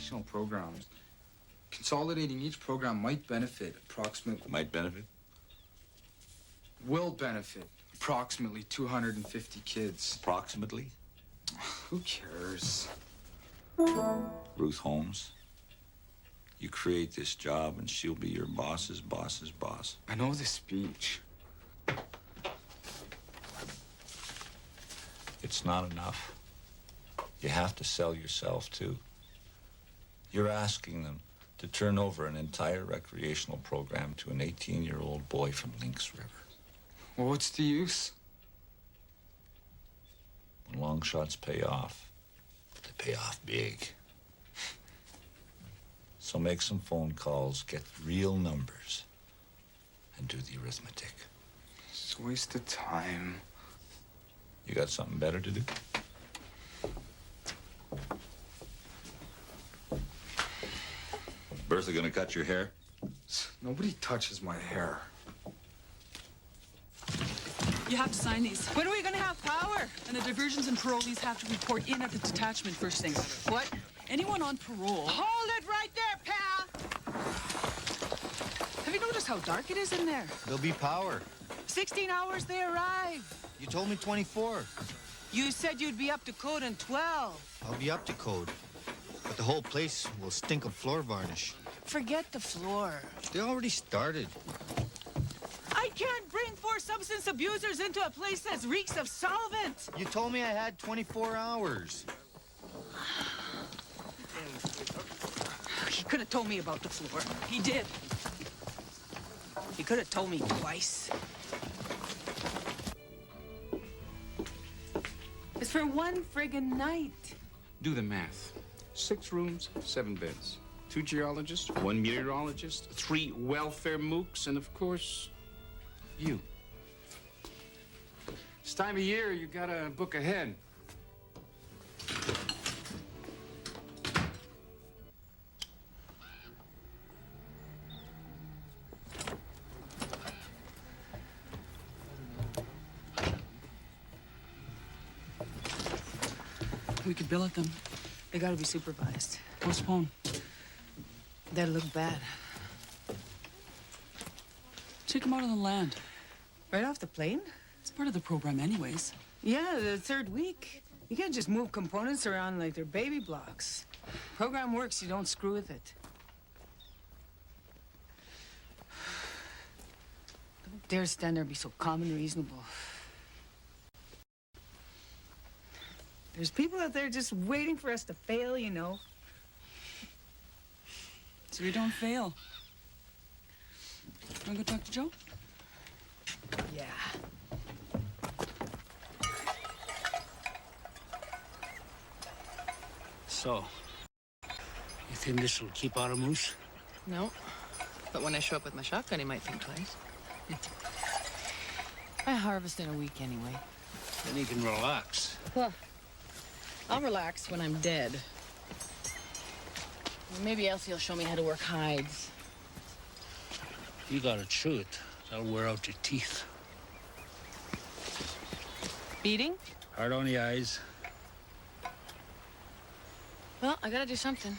recreational programs. Consolidating each program might benefit approximately... Might benefit? Will benefit approximately 250 kids. Approximately? Who cares? Ruth Holmes, you create this job and she'll be your boss's boss's boss. I know the speech. It's not enough. You have to sell yourself, too. You're asking them to turn over an entire recreational program to an 18-year-old boy from Lynx River. Well, what's the use? When long shots pay off, they pay off big. So make some phone calls, get real numbers, and do the arithmetic. It's a waste of time. You got something better to do? Bertha gonna cut your hair? Nobody touches my hair. You have to sign these. When are we going to have power? And the diversions and parolees have to report in at the detachment first thing. What? Anyone on parole... Hold it right there, pal! Have you noticed how dark it is in there? There'll be power. 16 hours they arrive. You told me 24. You said you'd be up to code in 12. I'll be up to code. But the whole place will stink of floor varnish. Forget the floor. They already started. I can't bring 4 substance abusers into a place that reeks of solvent. You told me I had 24 hours. He could have told me about the floor. He did. He could have told me twice. It's for one friggin' night. Do the math. 6 rooms, 7 beds. 2 geologists, 1 meteorologist, 3 welfare mooks, and of course, you. This time of year, you gotta book ahead. We could bill at them. They gotta be supervised. Postpone. That'll look bad. Take them out on the land. Right off the plane? It's part of the program anyways. Yeah, the 3rd week. You can't just move components around like they're baby blocks. Program works, you don't screw with it. Don't dare stand there and be so calm and reasonable. There's people out there just waiting for us to fail, you know. So we don't fail. Wanna go talk to Joe? Yeah. So, you think this will keep out a moose? No. But when I show up with my shotgun, he might think twice. I harvest in a week anyway. Then he can relax. Well, I'll relax when I'm dead. Or maybe Elsie will show me how to work hides. You gotta chew it. That'll wear out your teeth. Beating? Hard on the eyes. Well, I gotta do something.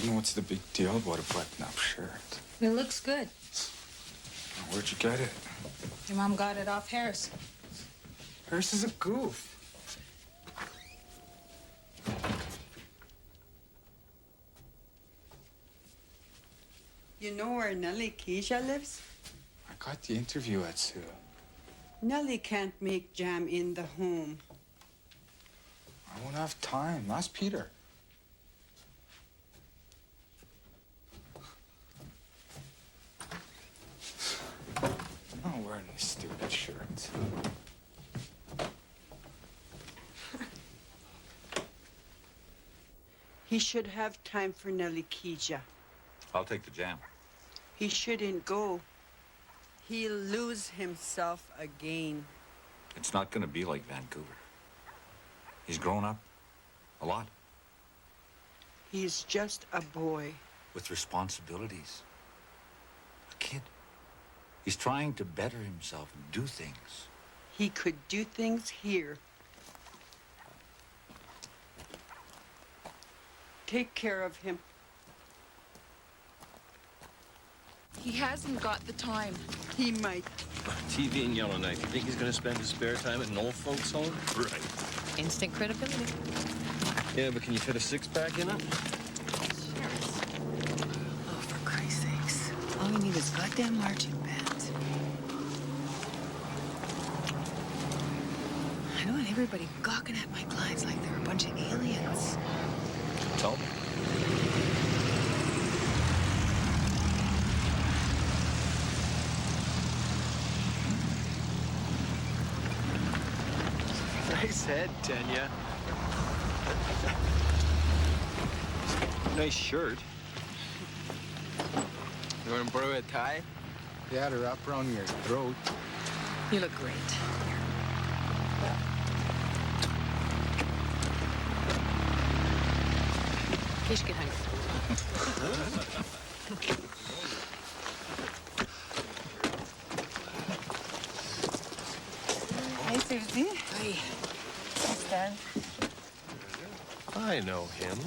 What's the big deal about a button-up shirt? It looks good. Where'd you get it? Your mom got it off Harris. Harris is a goof. You know where Nellie Keisha lives? I got the interview at Sue. Nellie can't make jam in the home. I won't have time. Ask Peter. I'm not wearing this stupid shirt. He should have time for Nellie Keisha. I'll take the jam. He shouldn't go. He'll lose himself again. It's not going to be like Vancouver. He's grown up a lot He's just a boy. with responsibilities. A kid. He's trying to better himself and do things. He could do things here. Take care of him. He hasn't got the time. He might. TV and Yellowknife. You think he's gonna spend his spare time at an old folks' home? Right. Instant credibility. Yeah, but can you fit a six-pack in it? Oh, for Christ's sakes. All we need is goddamn marching band. I don't want everybody gawking at my clients like they're a bunch of aliens. Tell me. Nice head, Tanya. Nice shirt. You want to borrow a tie? Yeah, to wrap around your throat. You look great. In case you get hungry. Hey, Susie. Hey. Dad. I know him.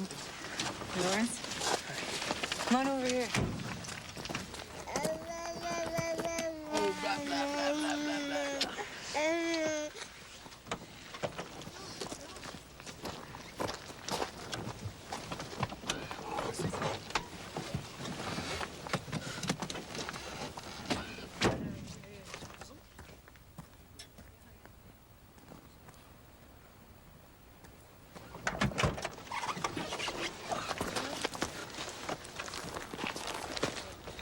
Lawrence. Come on over here.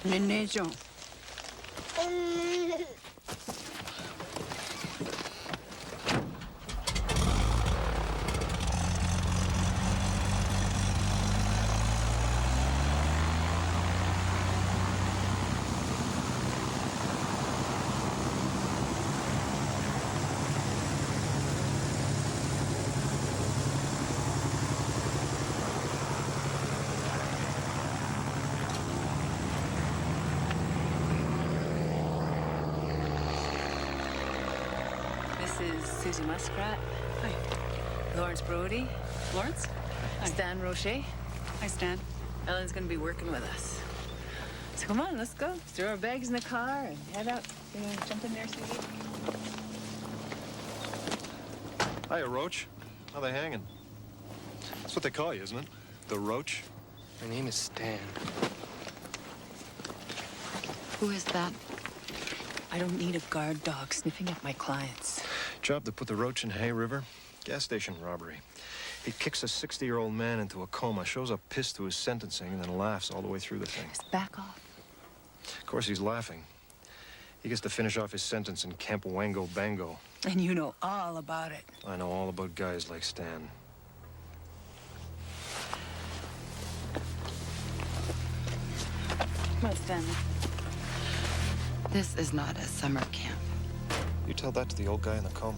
Nenejo. This is Susie Muskrat. Hi. Lawrence Brody. Lawrence? Hi. Stan Roche. Hi, Stan. Ellen's gonna be working with us. So come on, let's go. Throw our bags in the car and head out. You know, jump in there, Susie. Hiya, Roach. How they hanging? That's what they call you, isn't it? The Roach? My name is Stan. Who is that? I don't need a guard dog sniffing at my clients. Job to put the Roach in Hay River. Gas station robbery. He kicks a 60-year-old man into a coma, shows up pissed to his sentencing, and then laughs all the way through the thing. Just back off. Of course, he's laughing. He gets to finish off his sentence in Camp Wango Bango. And you know all about it. I know all about guys like Stan. Come on, Stanley. This is not a summer camp. You tell that to the old guy in the coma.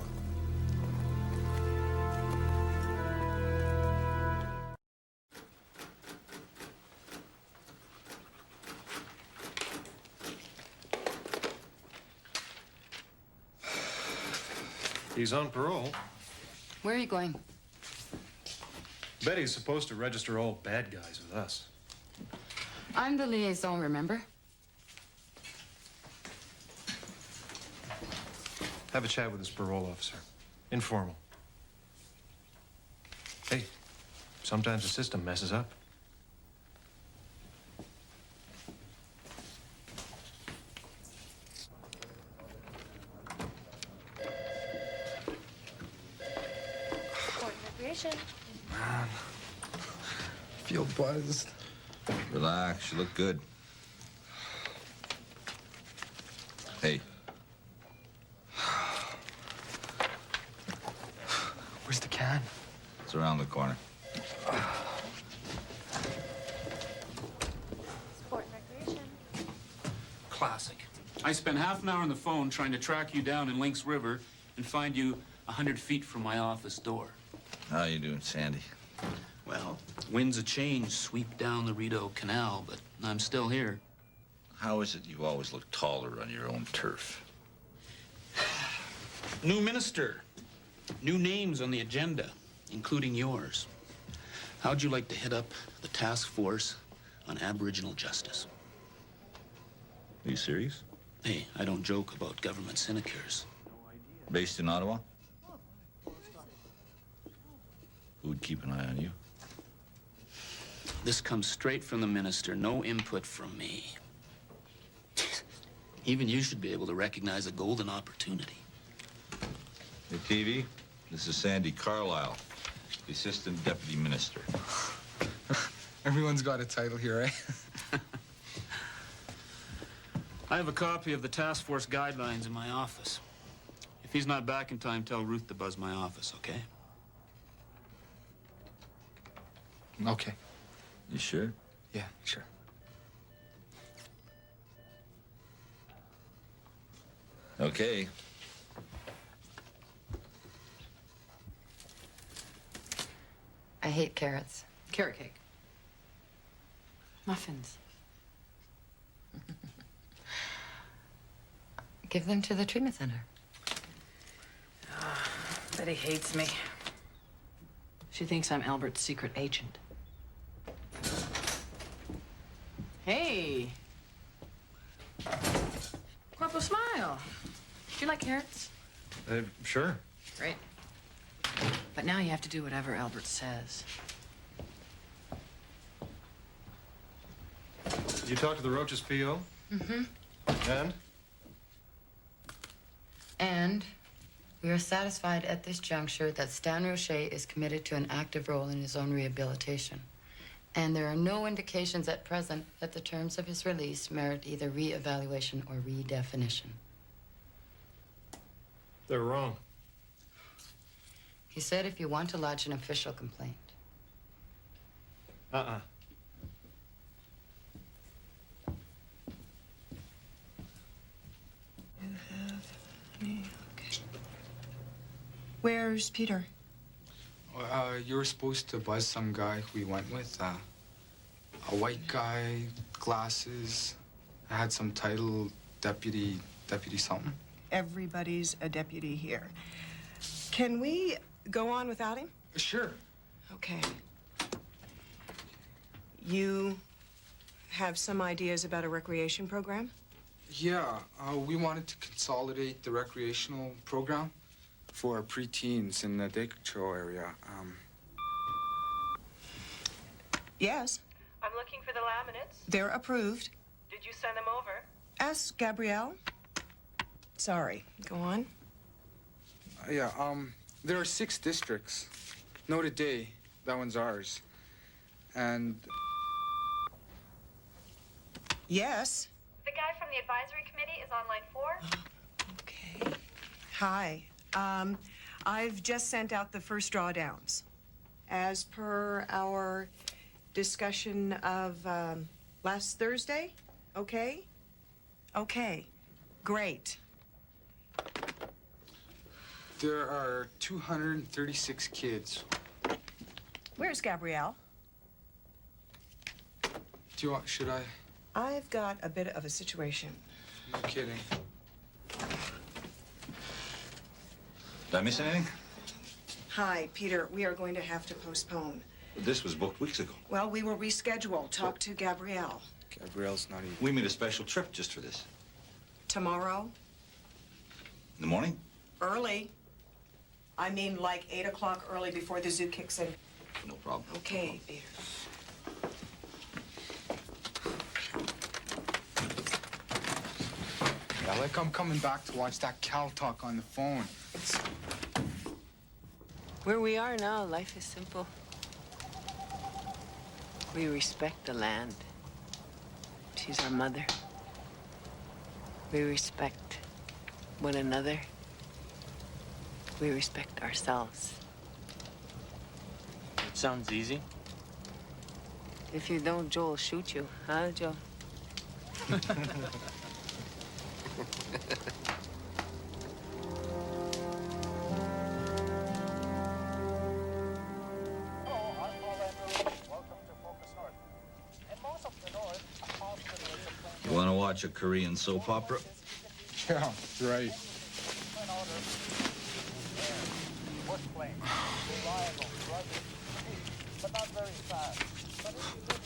He's on parole. Where are you going? Betty's supposed to register all bad guys with us. I'm the liaison, remember? Have a chat with his parole officer. Informal. Hey, sometimes the system messes up. Man, feel buzzed. Relax, you look good. Hey. Where's the can? It's around the corner. Sport and recreation. Classic. I spent half an hour on the phone trying to track you down in Lynx River, and find you 100 feet from my office door. How you doing, Sandy? Well, winds of change sweep down the Rideau Canal, but I'm still here. How is it you always look taller on your own turf? New minister. New names on the agenda, including yours. How'd you like to head up the task force on Aboriginal justice? Are you serious? Hey, I don't joke about government sinecures. Based in Ottawa? Who would keep an eye on you? This comes straight from the minister, no input from me. Even you should be able to recognize a golden opportunity. Hey, TV, this is Sandy Carlisle, the Assistant Deputy Minister. Everyone's got a title here, eh? I have a copy of the task force guidelines in my office. If he's not back in time, tell Ruth to buzz my office, okay? Okay. You sure? Yeah, sure. Okay. I hate carrots. Carrot cake. Muffins. Give them to the treatment center. Betty hates me. She thinks I'm Albert's secret agent. Hey. Corporal Smile. Do you like carrots? Sure. Great. But now you have to do whatever Albert says. You talked to the Roaches PO? Mm-hmm. And? And we are satisfied at this juncture that Stan Roche is committed to an active role in his own rehabilitation. And there are no indications at present that the terms of his release merit either re-evaluation or redefinition. They're wrong. He said if you want to lodge an official complaint. Where's Peter? You were supposed to buzz some guy we went with. A white guy, glasses. I had some title, deputy something. Everybody's a deputy here. Can we go on without him? Sure. Okay. You have some ideas about a recreation program? Yeah, we wanted to consolidate the recreational program for our preteens in the Decatur area. Yes. I'm looking for the laminates. They're approved. Did you send them over? Ask Gabrielle. Sorry. Go on. Yeah, there are 6 districts. No today. That one's ours. And... Yes. The guy from the advisory committee is on line 4. Okay. Hi. I've just sent out the first drawdowns. As per our discussion of last Thursday, okay? Okay, great. there are 236 kids. Where's Gabrielle? Do you want, should I? I've got a bit of a situation. No kidding. Did I miss anything? Hi, Peter. We are going to have to postpone. This was booked weeks ago. Well, we will reschedule. Talk to Gabrielle. Gabrielle's not even... We made a special trip just for this. Tomorrow? In the morning? Early. I mean, like 8 o'clock early before the zoo kicks in. No problem. Okay, Peter. Yeah, like I'm coming back to watch that Cal talk on the phone. Where we are now, life is simple. We respect the land. She's our mother. We respect one another. We respect ourselves. It sounds easy. If you don't, Joe will shoot you. Huh, Joe? watch a Korean soap opera? Yeah, right.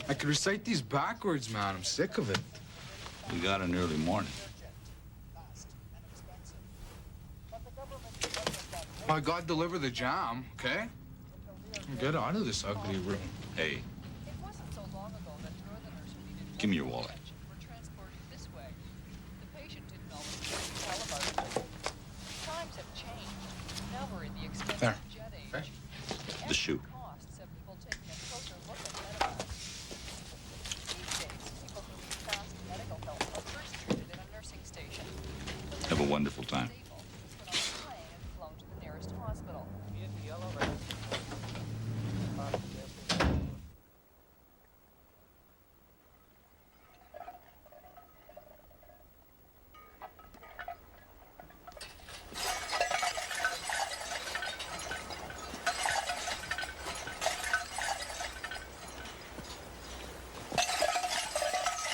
I could recite these backwards, man. I'm sick of it. We got an early morning. My God, deliver the jam, okay? Get out of this ugly room. Hey. Give me your wallet. There. Okay. The shoe. Have a wonderful time.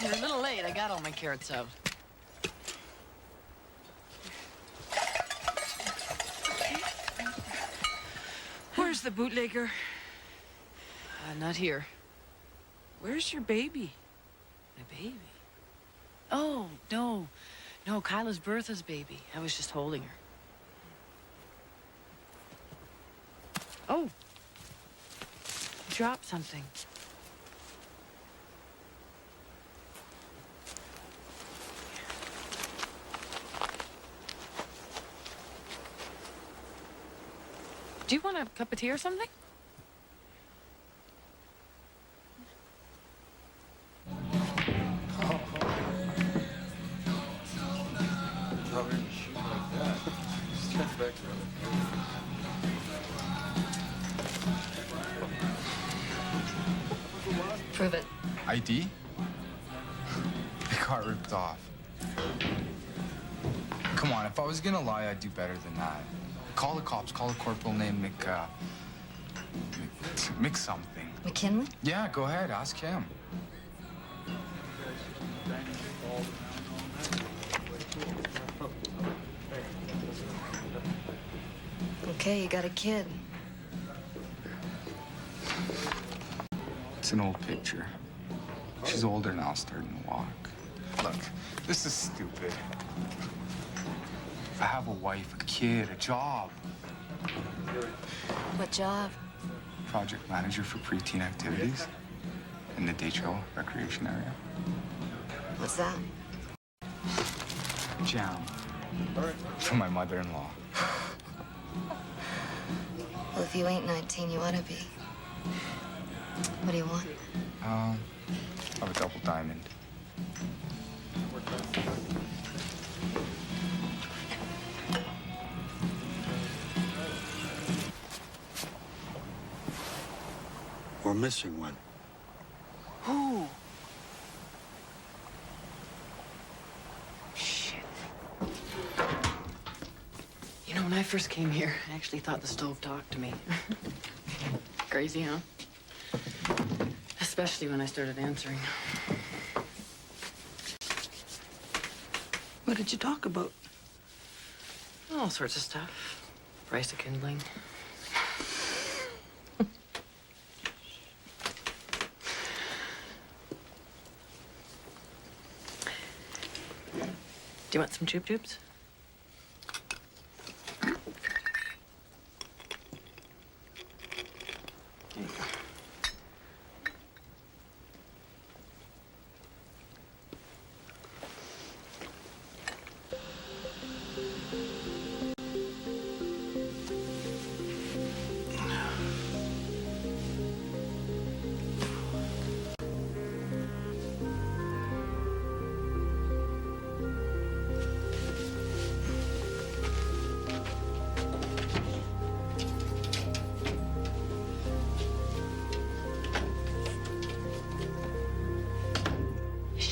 You're a little late. I got all my carrots out. Where's the bootlegger? Not here. Where's your baby? My baby? Oh, no. No, Kyla's Bertha's baby. I was just holding her. Oh. You dropped something. Do you want a cup of tea or something? Prove it. ID? I got ripped off. Come on, if I was gonna lie, I'd do better than that. Call the cops, call a corporal named Mick something. McKinley? Yeah, go ahead, ask him. Okay, you got a kid. It's an old picture. She's older now, starting to walk. Look, this is stupid. I have a wife, a kid, a job. What job? Project manager for preteen activities in the Detroit recreation area. What's that? Jam. For my mother-in-law. Well, if you ain't 19, you ought to be. What do you want? I have a double diamond. We're missing one. Who? Shit. You know, when I first came here, I actually thought the stove talked to me. Crazy, huh? Especially when I started answering. What did you talk about? All sorts of stuff. Price of kindling. Do you want some Chup Chups? There you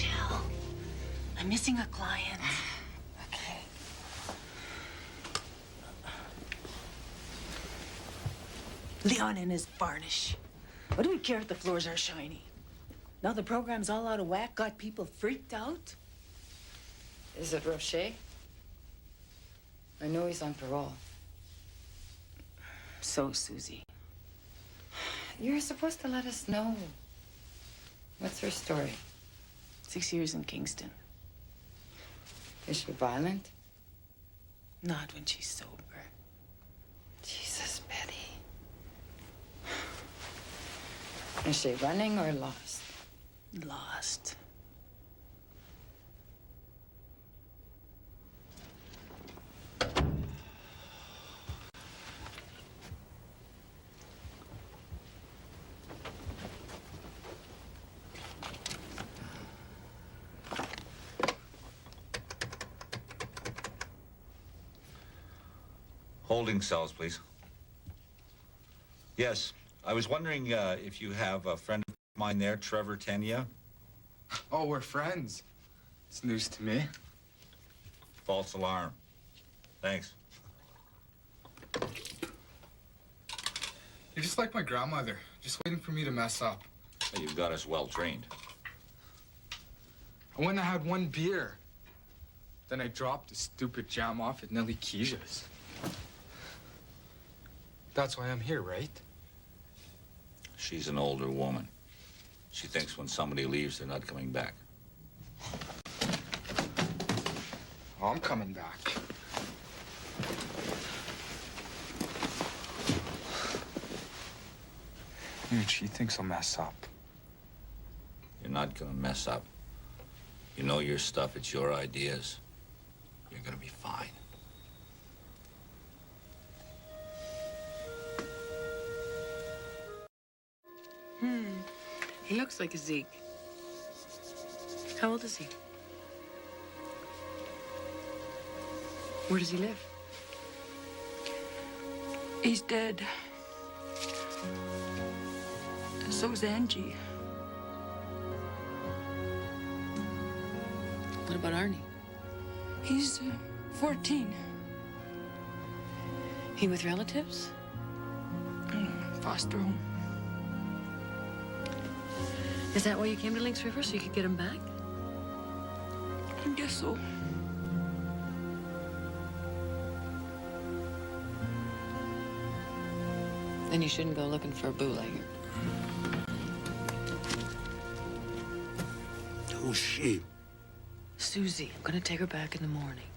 go. I'm missing a client. Okay. Leon and his varnish. What do we care if the floors are shiny? Now the program's all out of whack, got people freaked out. Is it Rocher? I know he's on parole. So, Susie. You're supposed to let us know. What's her story? 6 years in Kingston. Is she violent? Not when she's sober. Jesus, Betty. Is she running or lost? Lost. Holding cells, please. Yes, I was wondering if you have a friend of mine there, Trevor Tenya. Oh, we're friends. It's news to me. False alarm. Thanks. You're just like my grandmother, just waiting for me to mess up. You've got us well trained. I went and had one beer. Then I dropped the stupid jam off at Nellie Keisha's. That's why I'm here, right? She's an older woman. She thinks when somebody leaves, they're not coming back. Oh, I'm coming back. Dude, she thinks I'll mess up. You're not gonna mess up. You know your stuff, it's your ideas. You're gonna be fine. He looks like a Zeke. How old is he? Where does he live? He's dead. So's Angie. What about Arnie? He's 14. He with relatives? Foster home. Is that why you came to Lynx River, so you could get him back? I guess so. Then you shouldn't go looking for a bootlegger. Who's she? Susie, I'm gonna take her back in the morning.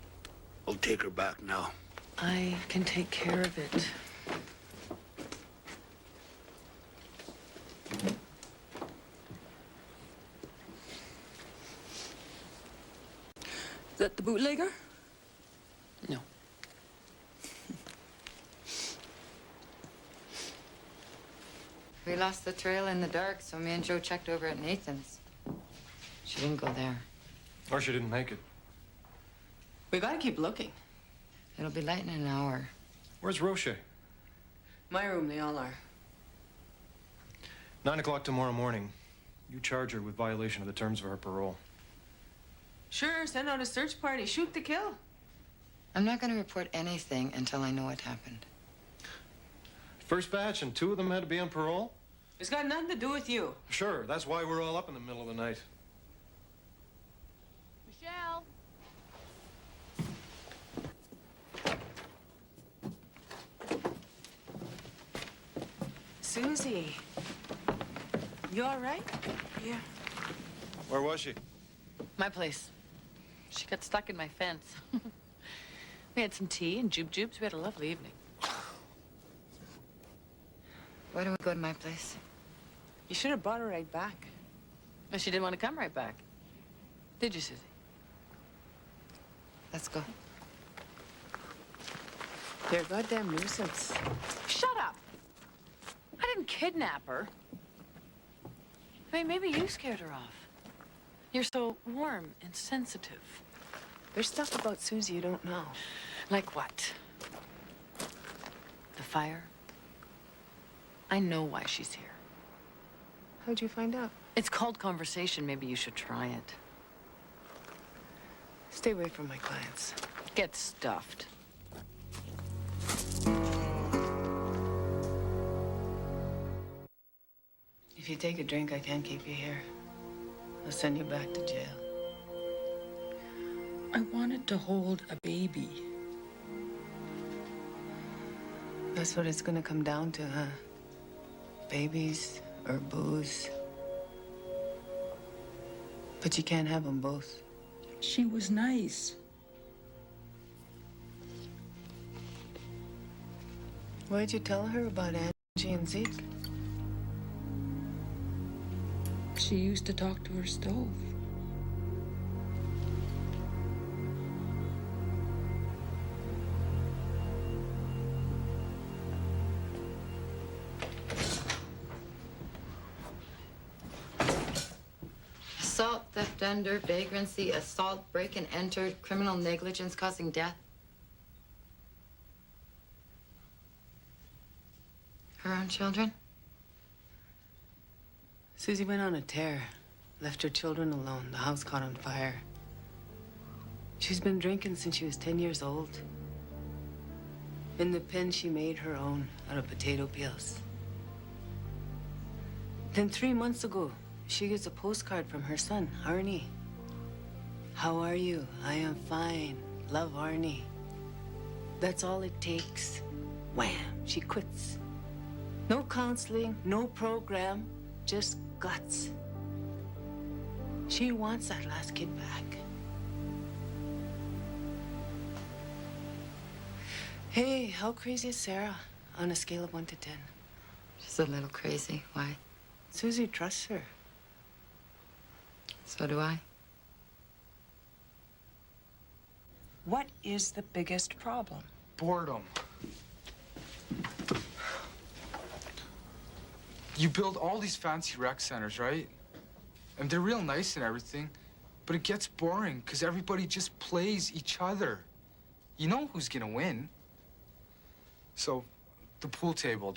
I'll take her back now. I can take care of it. Is that the bootlegger? No. We lost the trail in the dark, so me and Joe checked over at Nathan's. She didn't go there. Or she didn't make it. We gotta keep looking. It'll be light in an hour. Where's Rocher? My room, they all are. 9 o'clock tomorrow morning. You charge her with violation of the terms of her parole. Sure, send out a search party. Shoot to kill. I'm not going to report anything until I know what happened. First batch, and 2 of them had to be on parole? It's got nothing to do with you. Sure, that's why we're all up in the middle of the night. Michelle! Susie. You all right? Yeah. Where was she? My place. She got stuck in my fence. We had some tea and jubes. We had a lovely evening. Why don't we go to my place? You should have brought her right back. But she didn't want to come right back. Did you, Susie? Let's go. You're a goddamn nuisance. Shut up! I didn't kidnap her. I mean, maybe you scared her off. You're so warm and sensitive. There's stuff about Susie you don't know. Like what? The fire? I know why she's here. How'd you find out? It's called conversation. Maybe you should try it. Stay away from my clients. Get stuffed. If you take a drink, I can't keep you here. I'll send you back to jail. I wanted to hold a baby. That's what it's gonna come down to, huh? Babies or booze. But you can't have them both. She was nice. Why'd you tell her about Angie and Zeke? She used to talk to her stove. Assault, theft under, vagrancy, assault, break and enter, criminal negligence causing death. Her own children? Susie went on a tear. Left her children alone. The house caught on fire. She's been drinking since she was 10 years old. In the pen, she made her own out of potato peels. Then 3 months ago, she gets a postcard from her son, Arnie. How are you? I am fine. Love, Arnie. That's all it takes. Wham! She quits. No counseling, no program, just guts. She wants that last kid back. Hey, how crazy is Sarah on a scale of 1 to 10? She's a little crazy. Why? Susie trusts her. So do I. What is the biggest problem? Boredom. You build all these fancy rec centers, right? And they're real nice and everything, but it gets boring because everybody just plays each other. You know who's gonna win. So, the pool table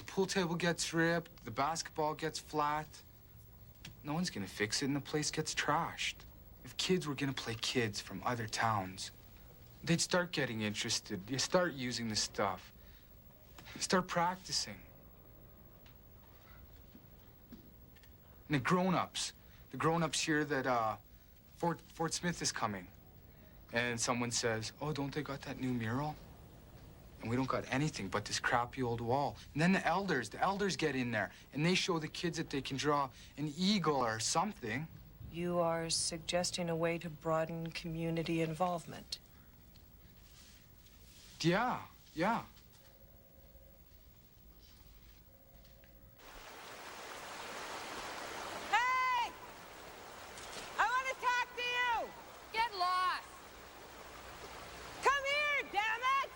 gets ripped, the basketball gets flat. No one's gonna fix it and the place gets trashed. If kids were gonna play kids from other towns, they'd start getting interested. You start using the stuff. Start practicing. And the grown-ups hear that Fort Smith is coming. And someone says, oh, don't they got that new mural? And we don't got anything but this crappy old wall. And then the elders get in there, and they show the kids that they can draw an eagle or something. You are suggesting a way to broaden community involvement. Yeah. Hey! I want to talk to you! Get lost! Come here, damn it!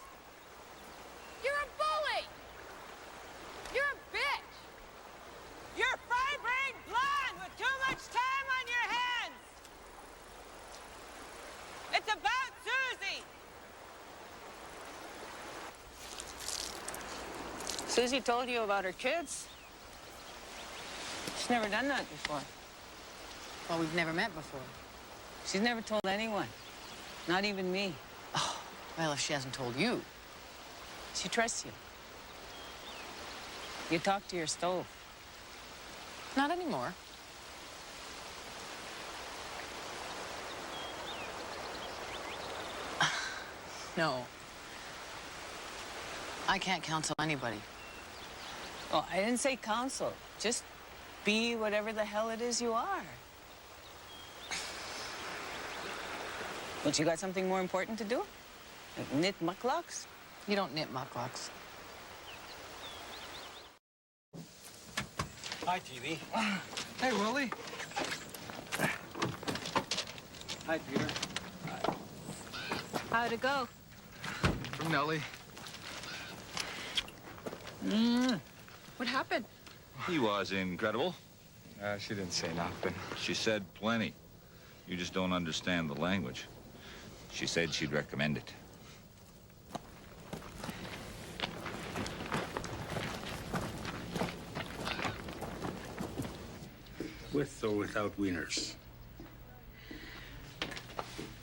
You're a bully! You're a bitch! You're fine-brained blonde with too much time on your hands! It's about Susie! Susie told you about her kids? She's never done that before. Well, we've never met before. She's never told anyone. Not even me. Oh, well, if she hasn't told you. She trusts you. You talk to your stove. Not anymore. No. I can't counsel anybody. Oh, I didn't say counsel. Just be whatever the hell it is you are. But you got something more important to do? Like knit mucklocks? You don't knit mucklocks. Hi, TV. Hey, Willie. Hi, Peter. How'd it go? From Nellie. What happened? He was incredible. She didn't say nothing. She said plenty. You just don't understand the language. She said she'd recommend it. With or without wieners?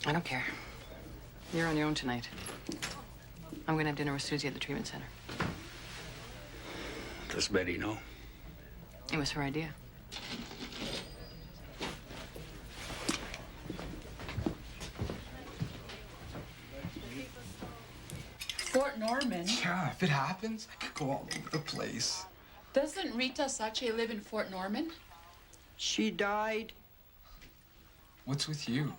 I don't care. You're on your own tonight. I'm gonna have dinner with Susie at the treatment center. Does Betty know? It was her idea. Fort Norman? Yeah, if it happens, I could go all over the place. Doesn't Rita Sache live in Fort Norman? She died. What's with you?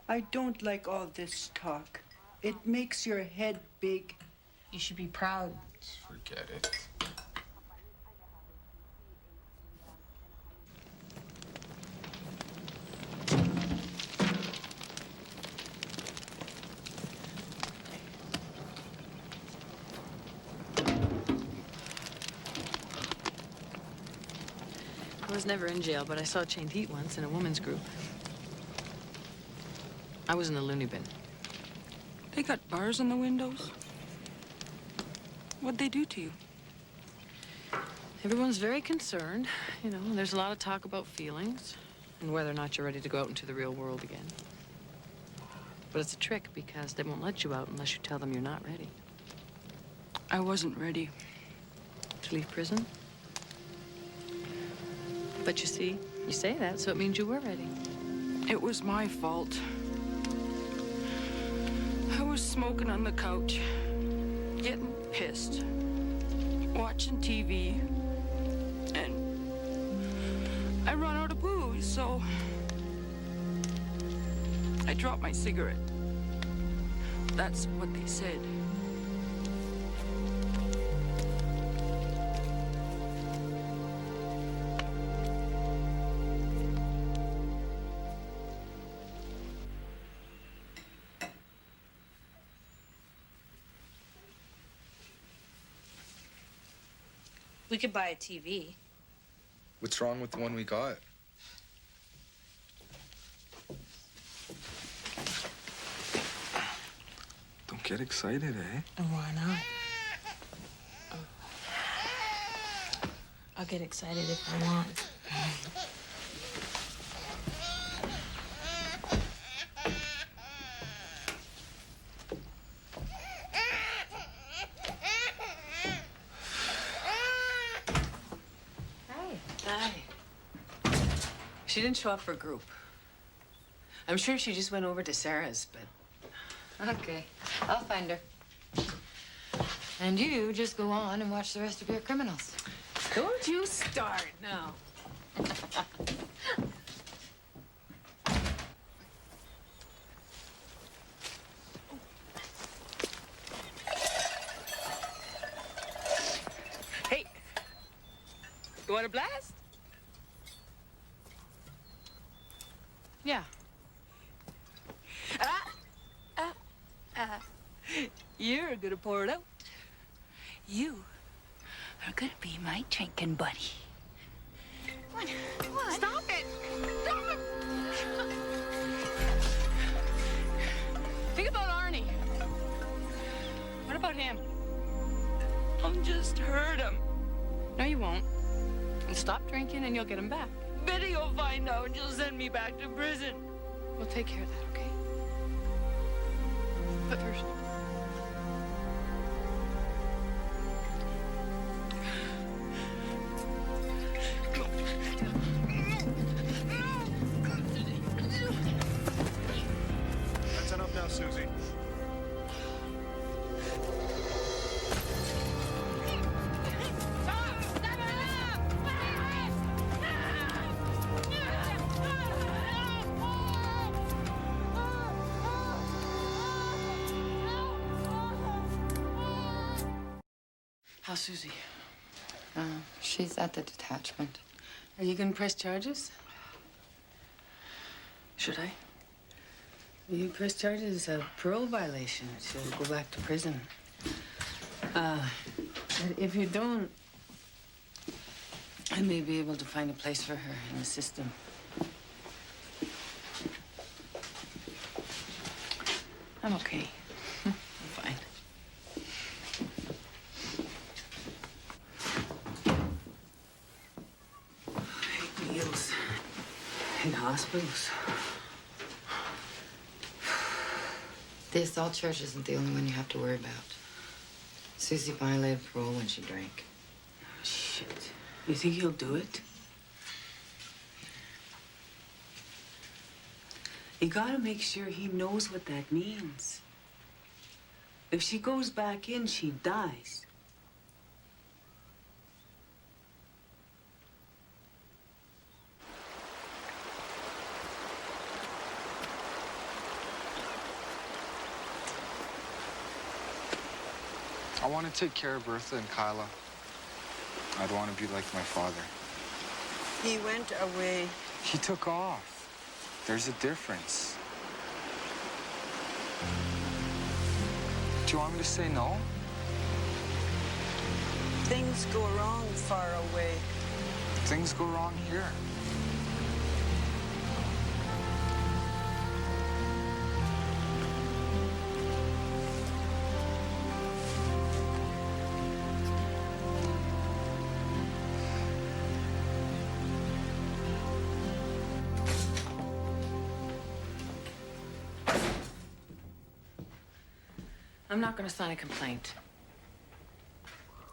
I don't like all this talk. It makes your head big. You should be proud. Forget it. I was never in jail, but I saw chained heat once in a women's group. I was in the loony bin. They got bars in the windows? What'd they do to you? Everyone's very concerned. You know, there's a lot of talk about feelings and whether or not you're ready to go out into the real world again. But it's a trick because they won't let you out unless you tell them you're not ready. I wasn't ready. To leave prison? But you see, you say that, so it means you were ready. It was my fault. I was smoking on the couch, getting pissed, watching TV, and I run out of booze, so I dropped my cigarette. That's what they said. We could buy a TV. What's wrong with the one we got? Don't get excited, eh? Why not? I'll get excited if I want. Hi. She didn't show up for group. I'm sure she just went over to Sarah's, but... Okay, I'll find her. And you just go on and watch the rest of your criminals. Don't you start now. Hey, you want a blast? Yeah. You're gonna pour it out. You are gonna be my drinking buddy. What? Stop it! Stop it! Think about Arnie. What about him? I'll just hurt him. No, you won't. You'll stop drinking and you'll get him back. Betty will find out and she'll send me back to prison. We'll take care of that, okay? But first... That's enough now, Susie. How's Susie? She's at the detachment. Are you gonna press charges? Should I? You press charges of parole violation. She'll go back to prison. But if you don't, I may be able to find a place for her in the system. I'm okay. I'm fine. Meals in hospitals. The assault charge isn't the only one you have to worry about. Susie violated parole when she drank. Shit. You think he'll do it? You gotta make sure he knows what that means. If she goes back in, she dies. I want to take care of Bertha and Kyla. I'd want to be like my father. He went away. He took off. There's a difference. Do you want me to say no? Things go wrong far away. Things go wrong here. I'm not going to sign a complaint.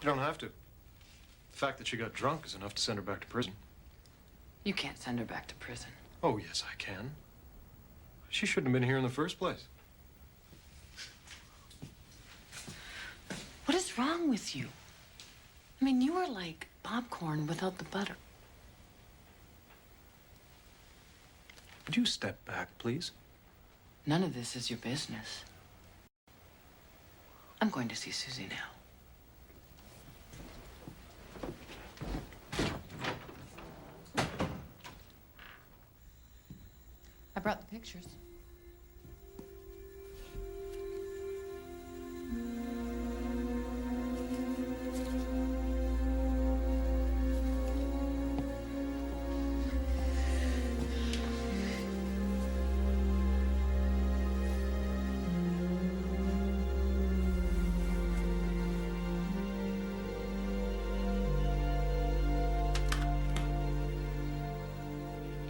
You don't have to. The fact that she got drunk is enough to send her back to prison. You can't send her back to prison. Oh, yes, I can. She shouldn't have been here in the first place. What is wrong with you? I mean, you were like popcorn without the butter. Would you step back, please? None of this is your business. I'm going to see Susie now. I brought the pictures.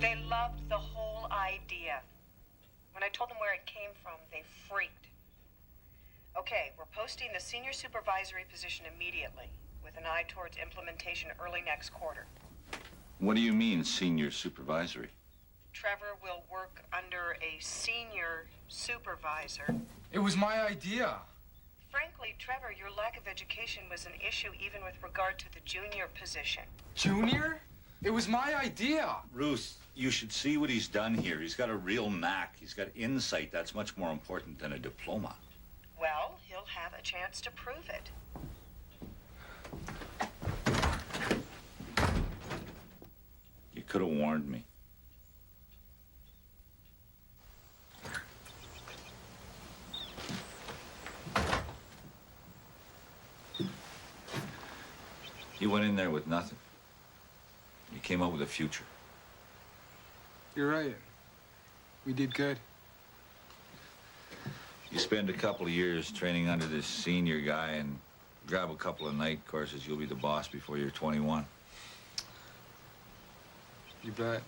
They loved the whole idea. When I told them where it came from, they freaked. Okay, we're posting the senior supervisory position immediately, with an eye towards implementation early next quarter. What do you mean, senior supervisory? Trevor will work under a senior supervisor. It was my idea. Frankly, Trevor, your lack of education was an issue even with regard to the junior position. Junior? It was my idea. Ruth, you should see what he's done here. He's got a real knack. He's got insight. That's much more important than a diploma. Well, he'll have a chance to prove it. You could have warned me. You went in there with nothing. You came out with a future. You're right. We did good. You spend a couple of years training under this senior guy and grab a couple of night courses, you'll be the boss before you're 21. You bet.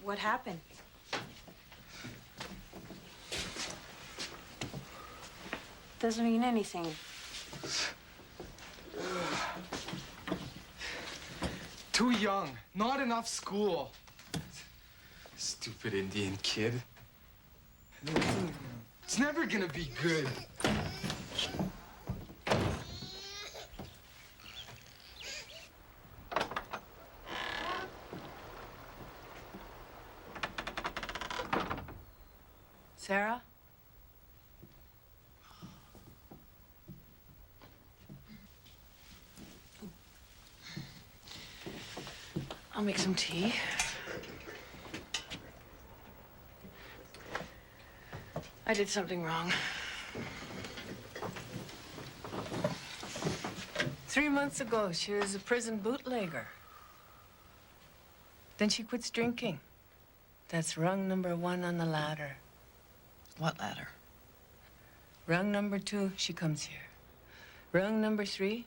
What happened? Doesn't mean anything. Too young. Not enough school. Stupid Indian kid. It's never gonna be good. Sarah? I'll make some tea. I did something wrong. 3 months ago, she was a prison bootlegger. Then she quits drinking. That's rung number 1 on the ladder. What ladder? Rung number 2, she comes here. Rung number 3,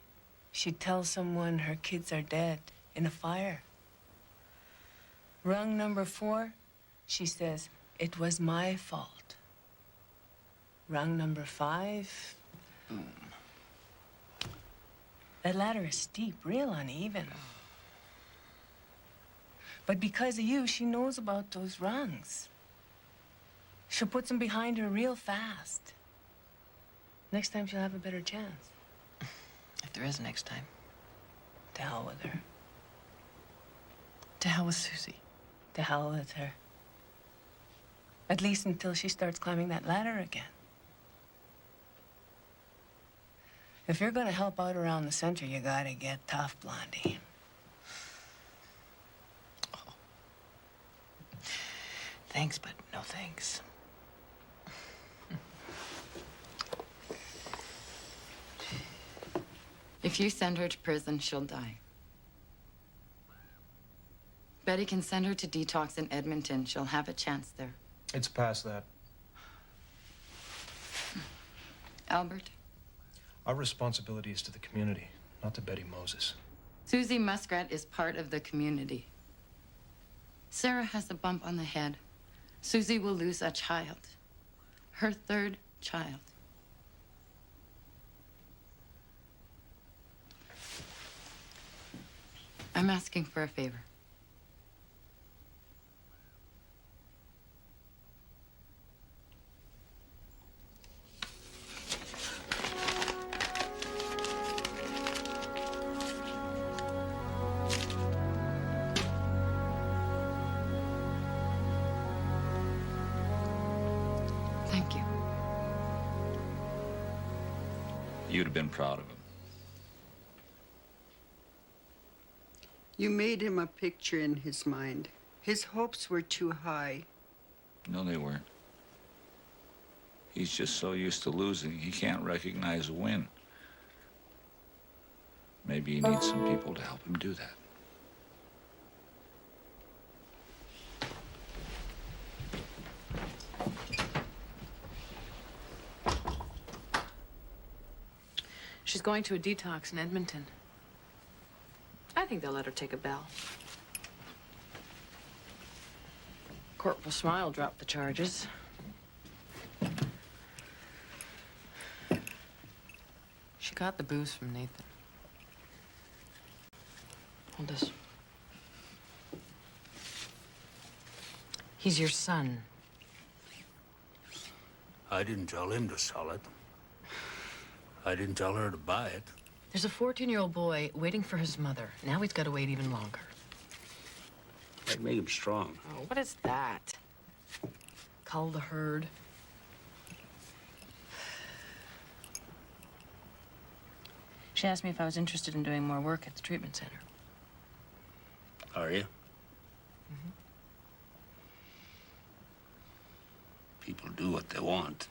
she tells someone her kids are dead in a fire. Rung number 4, she says, it was my fault. Rung number 5. That ladder is steep, real uneven. But because of you, she knows about those rungs. She'll put them behind her real fast. Next time she'll have a better chance. If there is a next time. To hell with her. To hell with Susie. To hell with her. At least until she starts climbing that ladder again. If you're gonna help out around the center, you gotta get tough, Blondie. Oh. Thanks, but no thanks. If you send her to prison, she'll die. Betty can send her to detox in Edmonton. She'll have a chance there. It's past that. Albert? Our responsibility is to the community, not to Betty Moses. Susie Muskrat is part of the community. Sarah has a bump on the head. Susie will lose a child. Her 3rd child. I'm asking for a favor. Thank you. You'd have been proud of him. You made him a picture in his mind. His hopes were too high. No, they weren't. He's just so used to losing, he can't recognize a win. Maybe he needs some people to help him do that. She's going to a detox in Edmonton. I think they'll let her take a bell. Corporal Smile dropped the charges. She got the booze from Nathan. Hold this. He's your son. I didn't tell him to sell it. I didn't tell her to buy it. There's a 14-year-old boy waiting for his mother. Now he's got to wait even longer. That made him strong. Oh, what is that? Cull the herd. She asked me if I was interested in doing more work at the treatment center. Are you? Mm-hmm. People do what they want.